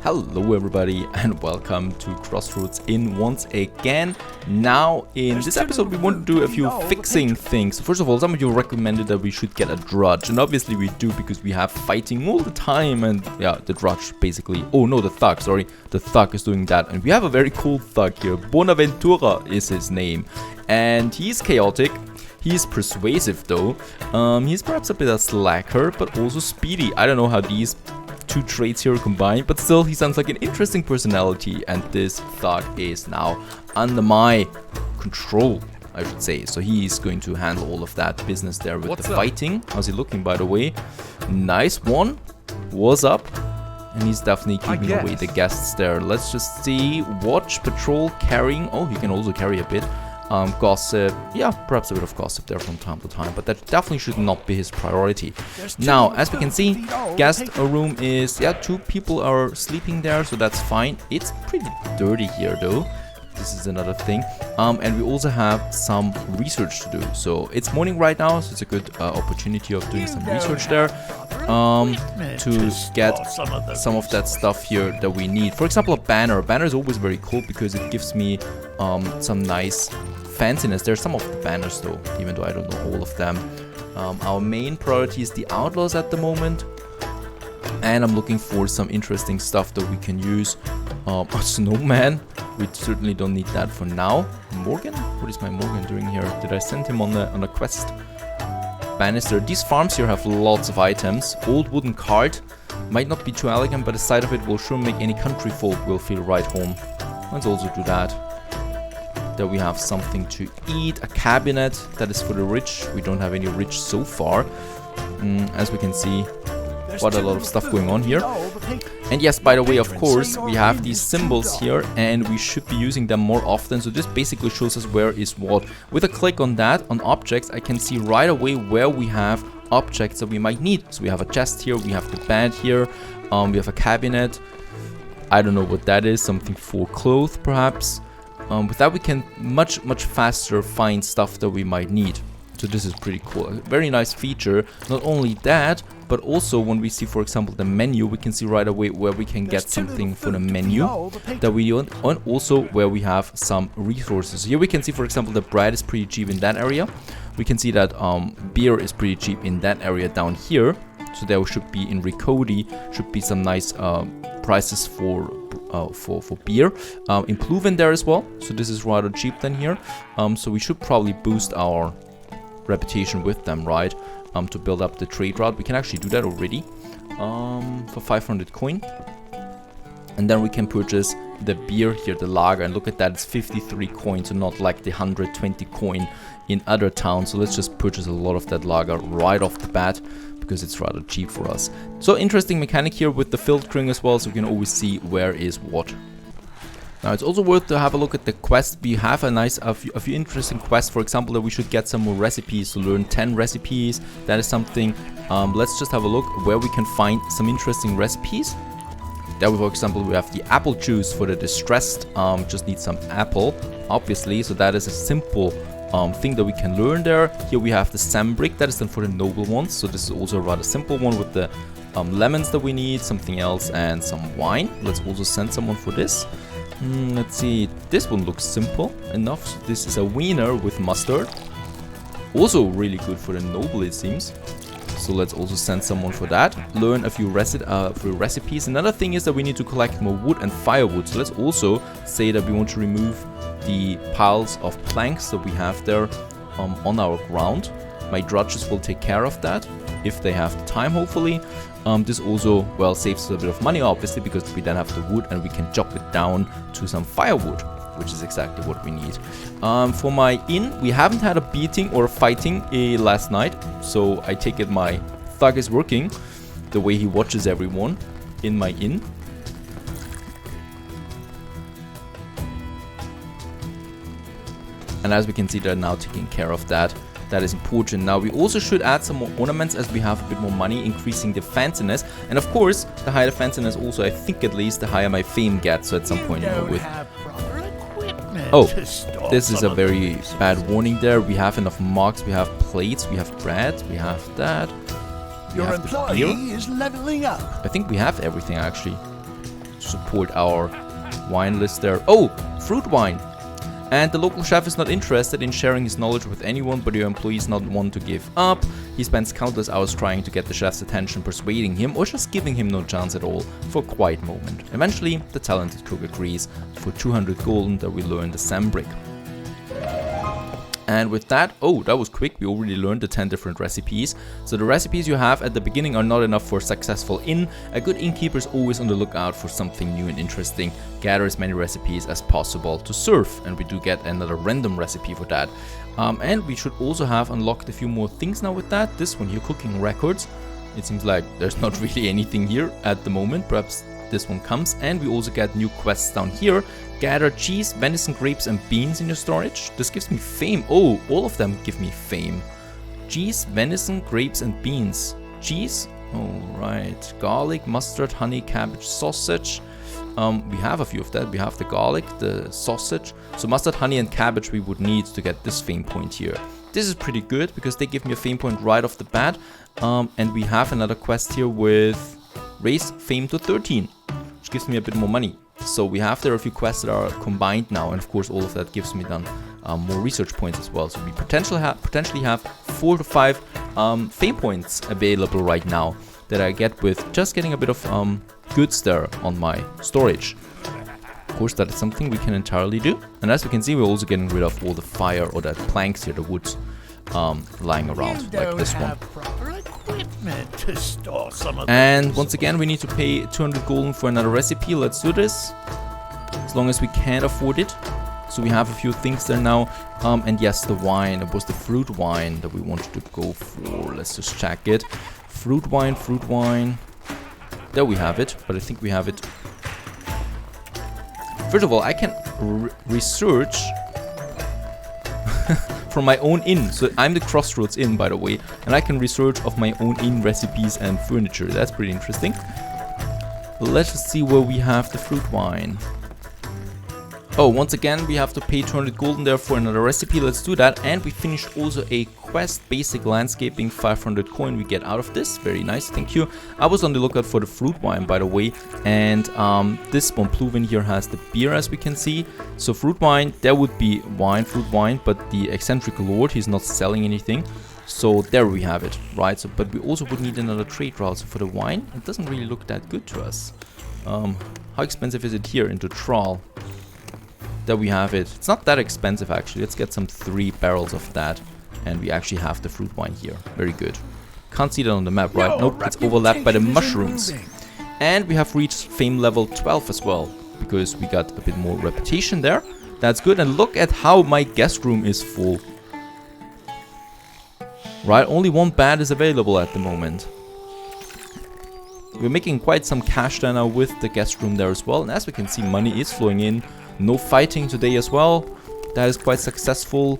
Hello everybody and welcome to Crossroads Inn once again. Now in this episode we want to do a few fixing things. First of all, some of you recommended that we should get a drudge, and obviously we do because we have fighting all the time, and yeah, the drudge basically, oh no, the thug, sorry, the thug is doing that, and we have a very cool thug here. Bonaventura is his name, and he's chaotic. He's persuasive though. He's perhaps a bit of slacker, but also speedy. I don't know how these two traits here combined, but still he sounds like an interesting personality, and this thug is now under my control, I should say. So he's going to handle all of that business there with the fighting. How's he looking, by the way? Nice one. What's up? And he's definitely keeping away the guests there. Let's just see. Watch, patrol, carrying. Oh, he can also carry a bit. Gossip, yeah, perhaps a bit of gossip there from time to time, but that definitely should not be his priority. Now, as we can see, guest room is, yeah, 2 people are sleeping there, so that's fine. It's pretty dirty here though. This is another thing. And we also have some research to do. So it's morning right now, so it's a good opportunity of doing some research there. To get some of that stuff here that we need. For example, a banner. A banner is always very cool because it gives me some nice fanciness. There's some of the banners though, even though I don't know all of them. Our main priority is the outlaws at the moment. And I'm looking for some interesting stuff that we can use. A snowman. We certainly don't need that for now. Morgan? What is my Morgan doing here? Did I send him on a quest? Banister. These farms here have lots of items. Old wooden cart. Might not be too elegant, but the sight of it will sure make any country folk will feel right home. Let's also do that. There we have something to eat. A cabinet. That is for the rich. We don't have any rich so far. As we can see, quite a lot of stuff going on here. And yes, by the way, of course, we have these symbols here and we should be using them more often. So this basically shows us where is what. With a click on that, on objects, I can see right away where we have objects that we might need. So we have a chest here, we have the bed here, we have a cabinet. I don't know what that is, something for clothes perhaps. With that we can much faster find stuff that we might need. So this is pretty cool. A very nice feature. Not only that, but also when we see, for example, the menu, we can see right away where we can get something for the menu that we want, and also where we have some resources. Here we can see, for example, the bread is pretty cheap in that area. We can see that beer is pretty cheap in that area down here. So there should be in Ricodi should be some nice prices for beer. In Pluven there as well. So this is rather cheap than here. So we should probably boost our reputation with them, right? To build up the trade route. We can actually do that already for 500 coin. And then we can purchase the beer here, the lager, and look at that, it's 53 coins, so not like the 120 coin in other towns. So let's just purchase a lot of that lager right off the bat because it's rather cheap for us. So interesting mechanic here with the filtering as well, so we can always see where is what. Now it's also worth to have a look at the quest. We have a few interesting quests. For example, that we should get some more recipes to learn 10 recipes. That is something. Let's just have a look where we can find some interesting recipes. There, for example, we have the apple juice for the distressed. Just need some apple, obviously. So that is a simple thing that we can learn there. Here we have the sambrick. That is then for the noble ones. So this is also a rather simple one with the lemons that we need, something else, and some wine. Let's also send someone for this. Let's see, this one looks simple enough. So this is a wiener with mustard. Also really good for the noble, it seems. So let's also send someone for that. Learn a few recipes. Another thing is that we need to collect more wood and firewood. So let's also say that we want to remove the piles of planks that we have there on our ground. My drudges will take care of that if they have the time, hopefully. This also, well, saves us a bit of money, obviously, because we then have the wood and we can chop it down to some firewood, which is exactly what we need. For my inn, we haven't had a beating or a fighting last night, so I take it my thug is working the way he watches everyone in my inn. And as we can see, they're now taking care of that. That is important. Now we also should add some more ornaments as we have a bit more money, increasing the fanciness. And of course, the higher the fanciness also, I think at least, the higher my fame gets. So at some point, you know, with... Oh, this is a very bad warning there. We have enough mugs, we have plates, we have bread, we have that. We Your have employee is leveling up. I think we have everything actually. support our wine list there. Oh, fruit wine. And the local chef is not interested in sharing his knowledge with anyone, but your employee is not one to give up. He spends countless hours trying to get the chef's attention, persuading him, or just giving him no chance at all for a quiet moment. Eventually, the talented cook agrees for 200 golden that we learn the sambrick. And with that, oh, that was quick. We already learned the 10 different recipes. So the recipes you have at the beginning are not enough for a successful inn. A good innkeeper is always on the lookout for something new and interesting. Gather as many recipes as possible to serve. And we do get another random recipe for that. And we should also have unlocked a few more things now with that. This one here, cooking records. It seems like there's not really anything here at the moment. Perhaps this one comes. And we also get new quests down here. Gather cheese, venison, grapes and beans in your storage. This gives me fame. Oh, all of them give me fame. Cheese, venison, grapes and beans. Cheese, alright. Garlic, mustard, honey, cabbage, sausage. We have a few of that. We have the garlic, the sausage. So mustard, honey and cabbage we would need to get this fame point here. This is pretty good because they give me a fame point right off the bat. And we have another quest here with raise fame to 13, which gives me a bit more money. So we have there a few quests that are combined now, and of course all of that gives me then more research points as well. So we potentially have 4 to 5 fame points available right now that I get with just getting a bit of goods there on my storage. Of course, that is something we can entirely do. And as we can see, we're also getting rid of all the fire or that planks here, the woods lying around like this one. To store some of and once again, we need to pay 200 golden for another recipe. Let's do this, as long as we can afford it. So we have a few things there now. And yes, the wine, it was the fruit wine that we wanted to go for. Let's just check it. Fruit wine. There we have it, but I think we have it. First of all, I can research from my own inn. So I'm the Crossroads Inn, by the way, and I can research of my own inn recipes and furniture. That's pretty interesting. Let's just see where we have the fruit wine. Oh, once again, we have to pay 200 golden there for another recipe. Let's do that. And we finished also a quest, basic landscaping, 500 coin we get out of this. Very nice, thank you. I was on the lookout for the fruit wine, by the way. And this Bonpluven here has the beer, as we can see. So fruit wine, there would be wine, fruit wine, but the eccentric lord, he's not selling anything. So there we have it, right? So, but we also would need another trade route. So for the wine, it doesn't really look that good to us. How expensive is it here into Thrall? There we have it. It's not that expensive actually. Let's get some 3 barrels of that. And we actually have the fruit wine here. Very good. Can't see that on the map, right? Nope, it's overlapped by the mushrooms. And we have reached fame level 12 as well, because we got a bit more reputation there. That's good. And look at how my guest room is full. Right, only 1 bed is available at the moment. We're making quite some cash there now with the guest room there as well. And as we can see, money is flowing in. No fighting today as well. That is quite successful.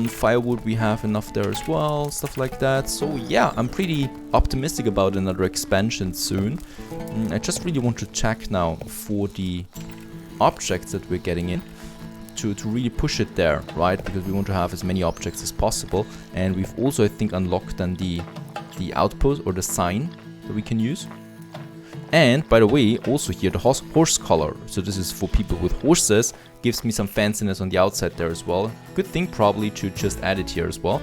Firewood, we have enough there as well. Stuff like that. So yeah, I'm pretty optimistic about another expansion soon. I just really want to check now for the objects that we're getting in. To really push it there, right? Because we want to have as many objects as possible. And we've also, I think, unlocked then the outpost or the sign that we can use. And by the way, also here the horse collar. So this is for people with horses. Gives me some fanciness on the outside there as well. Good thing probably to just add it here as well.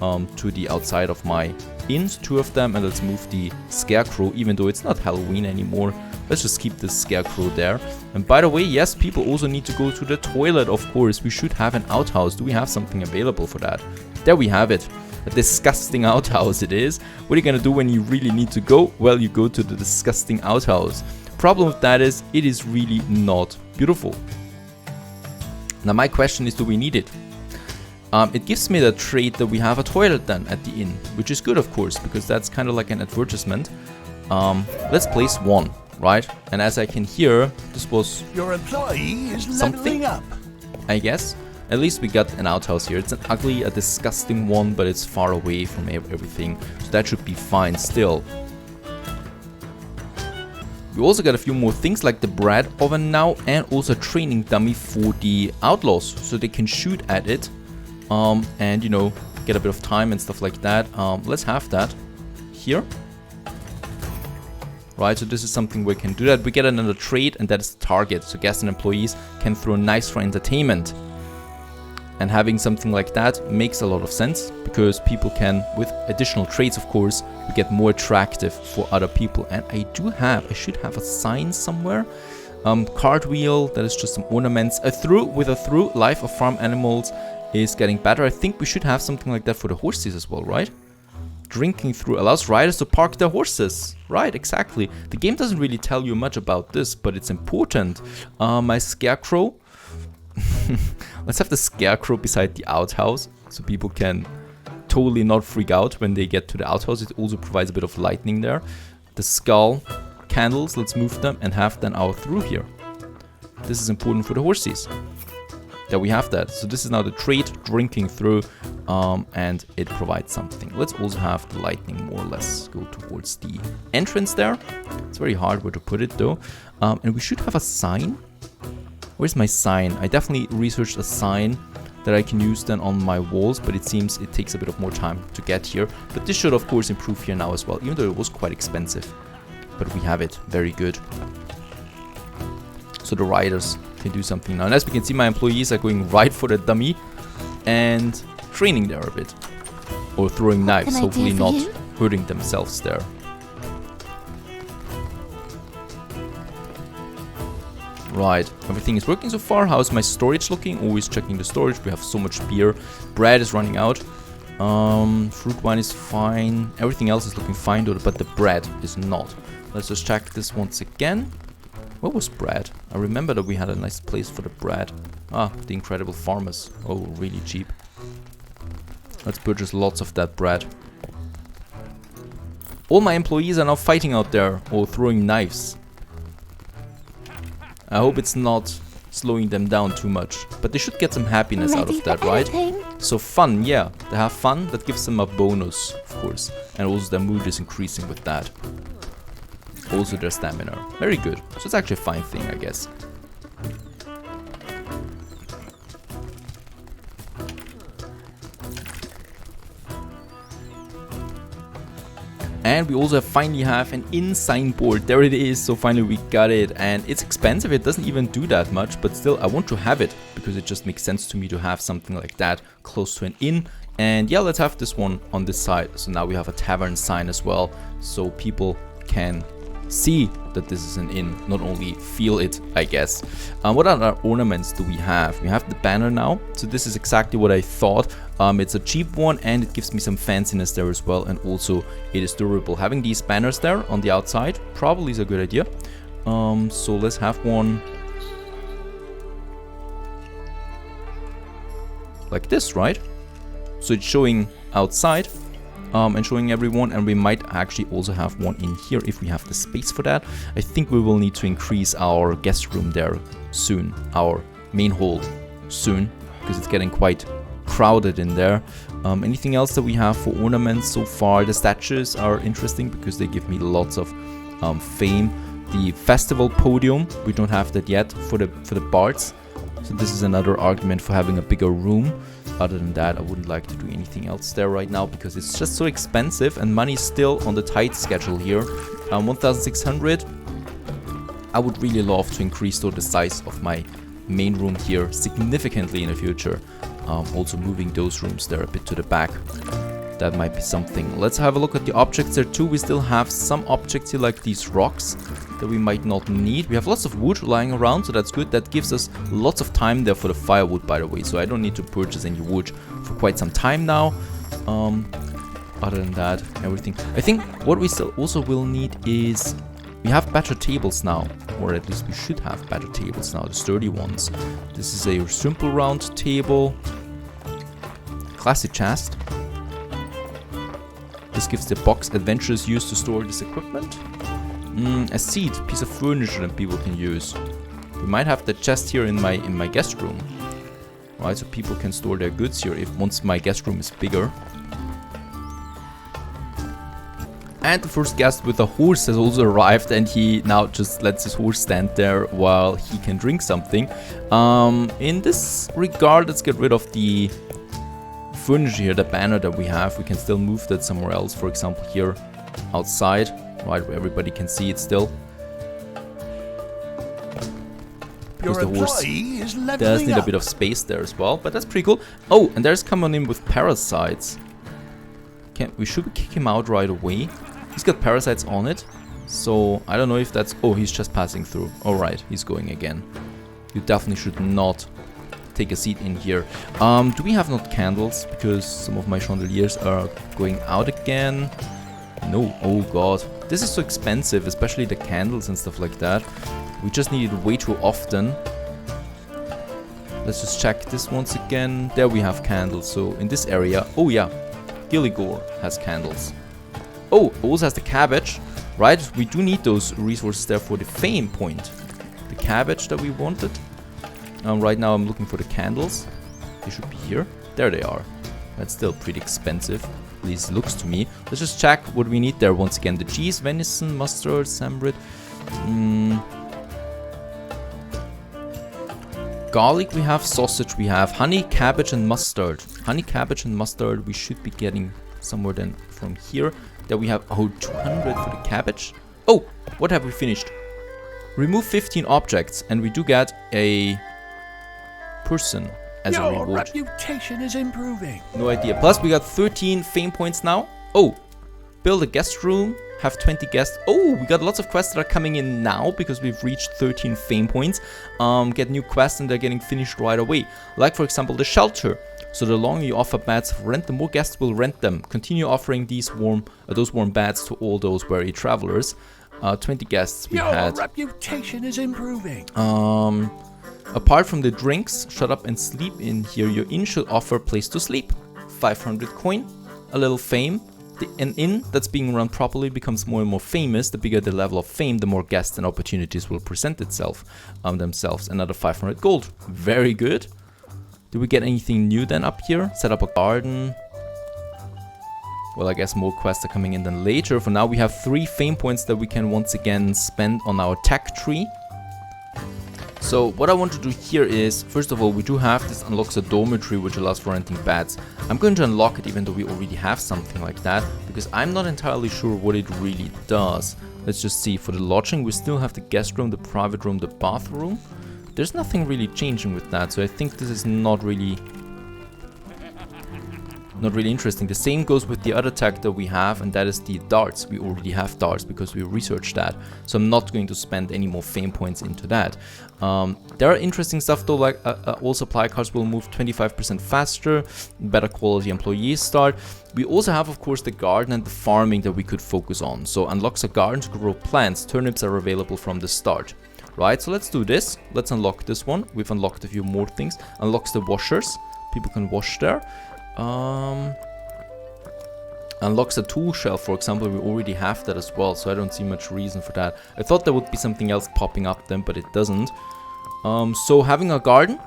To the outside of my inns, 2 of them. And let's move the scarecrow, even though it's not Halloween anymore. Let's just keep the scarecrow there. And by the way, yes, people also need to go to the toilet, of course. We should have an outhouse. Do we have something available for that? There we have it. A disgusting outhouse it is. What are you gonna do when you really need to go? Well, you go to the disgusting outhouse. Problem with that is, it is really not beautiful. Now my question is, do we need it? It gives me the trait that we have a toilet then at the inn, which is good of course, because that's kind of like an advertisement. Let's place 1, right? And as I can hear, this was your employee is something up. I guess. At least we got an outhouse here. It's an ugly, a disgusting one, but it's far away from everything. So that should be fine still. We also got a few more things like the bread oven now, and also a training dummy for the outlaws, so they can shoot at it. And, you know, get a bit of time and stuff like that. Let's have that here. right? So this is something we can do that. We get another trade, and that is the target. So guests and employees can throw knives for entertainment. And having something like that makes a lot of sense, because people can, with additional trades, of course, we get more attractive for other people. And I should have a sign somewhere. Cartwheel, that is just some ornaments. A through life of farm animals is getting better. I think we should have something like that for the horses as well, right? Drinking through allows riders to park their horses. Right, exactly. The game doesn't really tell you much about this, but it's important. My scarecrow. Let's have the scarecrow beside the outhouse, so people can totally not freak out when they get to the outhouse. It also provides a bit of lightning there. The skull candles, let's move them and have them out through here. This is important for the horses. There we have that. So this is now the trade, drinking through, and it provides something. Let's also have the lightning more or less go towards the entrance there. It's very hard where to put it though. And we should have a sign. Where's my sign? I definitely researched a sign that I can use then on my walls, but it seems it takes a bit of more time to get here. But this should of course improve here now as well, even though it was quite expensive. But we have it. Very good. So the riders can do something now. And as we can see, my employees are going right for the dummy and training there a bit. Or throwing knives, hopefully not hurting themselves there. Right, everything is working so far. How's my storage looking? Always checking the storage. We have so much beer. Bread is running out. Fruit wine is fine. Everything else is looking fine though, but the bread is not. Let's just check this once again. What was bread? I remember that we had a nice place for the bread. Ah, the Incredible Farmers. Oh, really cheap. Let's purchase lots of that bread. All my employees are now fighting out there or throwing knives. I hope it's not slowing them down too much. But they should get some happiness out of that, right? So fun, yeah. They have fun. That gives them a bonus, of course. And also their mood is increasing with that. Also their stamina. Very good. So it's actually a fine thing, I guess. And we also finally have an inn signboard. There it is. So finally we got it. And it's expensive. It doesn't even do that much. But still, I want to have it. Because it just makes sense to me to have something like that close to an inn. And yeah, let's have this one on this side. So now we have a tavern sign as well. So people can see that this is an inn, not only feel it, I guess. What other ornaments do we have? We have the banner now. So this is exactly what I thought. It's a cheap one and it gives me some fanciness there as well, and also it is durable. Having these banners there on the outside probably is a good idea. So let's have one like this, right? So it's showing outside and showing everyone, and we might actually also have one in here if we have the space for that. I think we will need to increase our guest room there soon, our main hall soon, because it's getting quite crowded in there. Anything else that we have for ornaments so far? The statues are interesting because they give me lots of fame. The festival podium, we don't have that yet for the bards, so this is another argument for having a bigger room. Other than that, I wouldn't like to do anything else there right now because it's just so expensive and money's still on the tight schedule here. 1,600. I would really love to increase though the size of my main room here significantly in the future. Also moving those rooms there a bit to the back. That might be something. Let's have a look at the objects there too. We still have some objects here like these rocks that we might not need. We have lots of wood lying around, so that's good. That gives us lots of time there for the firewood, by the way. So I don't need to purchase any wood for quite some time now. Other than that, everything. I think what we still also will need is we have better tables now, or at least we should have better tables now, the sturdy ones. This is a simple round table. Classic chest. This gives the box adventurers use to store this equipment. A seat, piece of furniture that people can use. We might have the chest here in my guest room. Right, so people can store their goods here if once my guest room is bigger. And the first guest with a horse has also arrived, and he now just lets his horse stand there while he can drink something. In this regard, let's get rid of the furniture here, the banner that we have. We can still move that somewhere else, for example here outside. right, where everybody can see it still. Because the horse does need a bit of space there as well, but that's pretty cool. Oh, and there's coming in with parasites. We should kick him out right away. He's got parasites on it, so I don't know if that's... Oh, he's just passing through. Alright, he's going again. You definitely should not take a seat in here. Do we have not candles? Because some of my chandeliers are going out again. No, oh god. This is so expensive, especially the candles and stuff like that. We just need it way too often. Let's just check this once again. There we have candles. So in this area... Oh yeah, Gilligore has candles. Oh, also has the cabbage. Right, we do need those resources there for the fame point. The cabbage that we wanted. Right now I'm looking for the candles. They should be here. There they are. That's still pretty expensive. At least it looks to me. Let's just check what we need there once again. The cheese, venison, mustard, sambre. Garlic we have, sausage we have, honey, cabbage and mustard. Honey, cabbage and mustard we should be getting somewhere then from here. There we have, oh, 200 for the cabbage. Oh, what have we finished? Remove 15 objects and we do get a person as a reward. Your reputation is improving. No idea. Plus we got 13 fame points now. Oh, build a guest room. Have 20 guests. Oh, we got lots of quests that are coming in now because we've reached 13 fame points. Get new quests and they're getting finished right away. Like for example the shelter. So the longer you offer beds for rent, the more guests will rent them. Continue offering these those warm beds to all those weary travelers. 20 guests we had. Your reputation is improving. Apart from the drinks, shut up and sleep in here. Your inn should offer a place to sleep. 500 coin, a little fame. An inn that's being run properly becomes more and more famous. The bigger the level of fame, the more guests and opportunities will present themselves. Another 500 gold. Very good. Do we get anything new then up here? Set up a garden. Well, I guess more quests are coming in then later. For now, we have 3 fame points that we can once again spend on our tech tree. So what I want to do here is, first of all, we do have this unlocks a dormitory which allows for renting beds. I'm going to unlock it even though we already have something like that, because I'm not entirely sure what it really does. Let's just see. For the lodging, we still have the guest room, the private room, the bathroom. There's nothing really changing with that, so I think this is not really interesting. The same goes with the other tech that we have, and that is the darts. We already have darts because we researched that, so I'm not going to spend any more fame points into that. There are interesting stuff though, like all supply cars will move 25% faster, better quality employees start. We also have, of course, the garden and the farming that we could focus on. So unlocks a garden to grow plants. Turnips are available from the start. Right, so let's do this. Let's unlock this one. We've unlocked a few more things. Unlocks the washers. People can wash there. Unlocks a tool shelf, for example. We already have that as well, so I don't see much reason for that. I thought there would be something else popping up then, but it doesn't. So having a garden,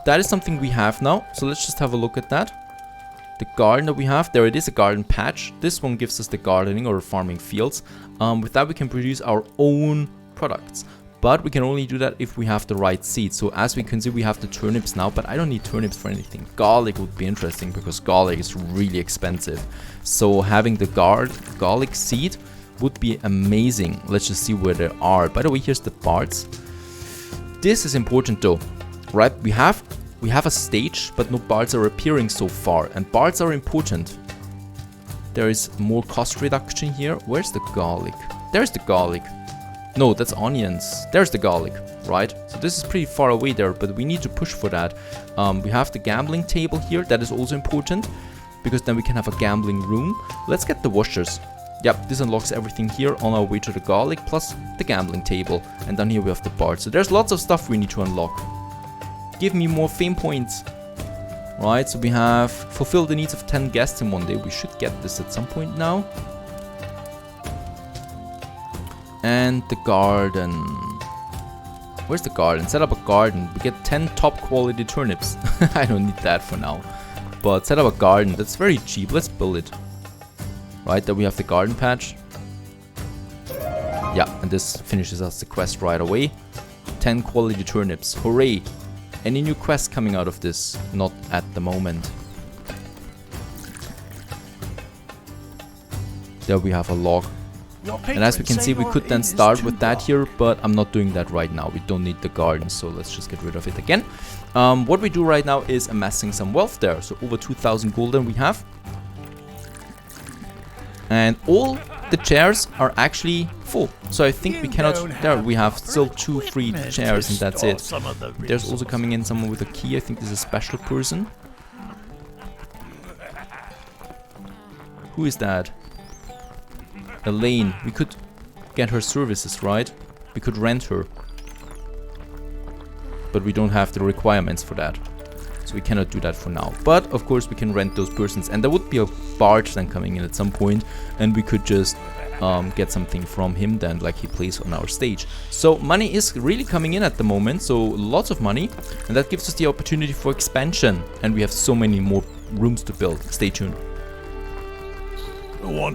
that is something we have now. So let's just have a look at that. The garden that we have, there it is, a garden patch. This one gives us the gardening or farming fields. With that we can produce our own products. But we can only do that if we have the right seeds. So as we can see, we have the turnips now, but I don't need turnips for anything. Garlic would be interesting because garlic is really expensive. So having the garlic seed would be amazing. Let's just see where they are. By the way, here's the bards. This is important though, right? We have a stage, but no bards are appearing so far, and bards are important. There is more cost reduction here. Where's the garlic? There's the garlic. No, that's onions. There's the garlic, right? So this is pretty far away there, but we need to push for that. We have the gambling table here. That is also important, because then we can have a gambling room. Let's get the washers. Yep, this unlocks everything here on our way to the garlic, plus the gambling table. And down here we have the bar. So there's lots of stuff we need to unlock. Give me more fame points. Right, so we have fulfilled the needs of 10 guests in one day. We should get this at some point now. And the garden. Where's the garden? Set up a garden. We get 10 top quality turnips. I don't need that for now. But set up a garden. That's very cheap. Let's build it. Right, there we have the garden patch. Yeah, and this finishes us the quest right away. 10 quality turnips. Hooray! Any new quests coming out of this? Not at the moment. There we have a log. And as we can see, we could then start with that here, but I'm not doing that right now. We don't need the garden, so let's just get rid of it again. What we do right now is amassing some wealth there. So over 2,000 golden we have. And all the chairs are actually full. So I think we cannot... There we have still 2 free chairs and that's it. There's also coming in someone with a key. I think this is a special person. Who is that? Elaine. We could get her services, right? We could rent her. But we don't have the requirements for that. So we cannot do that for now. But of course we can rent those persons. And there would be a bard then coming in at some point. And we could just get something from him then, like he plays on our stage. So money is really coming in at the moment. So lots of money. And that gives us the opportunity for expansion. And we have so many more rooms to build. Stay tuned. Want